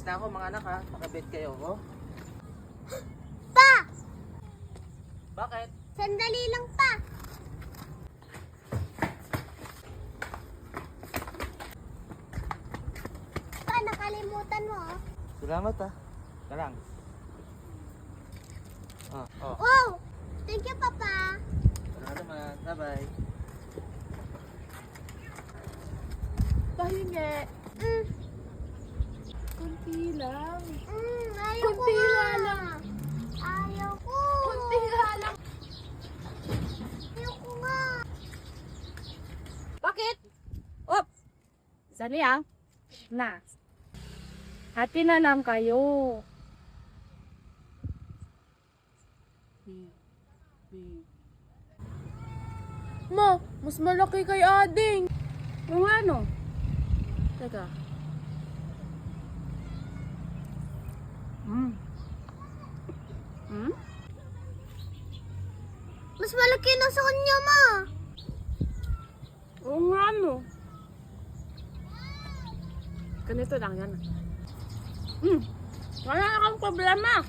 na ako mga anak ha. Pakabit kayo, oh. Pa! Bakit? Sandali lang pa. Pa, nakalimutan mo oh. Salamat ha. Kalang. Oh. Wow! Thank you, Papa. Wala naman. Bye-bye. Pahingi. Mm, Kunti lang. ayaw ko Kunti nga. lang. Ayaw ko. Kunti nga lang. Ayaw ko nga. Bakit? Op! Sani ah? Na. Hati na lang kayo. Ma, mas malaki kay Ading. Yung ano? Teka. Mas malaki na sa kanya, ma. Oo nga ano. Ganito lang yan. Wala na kang problema.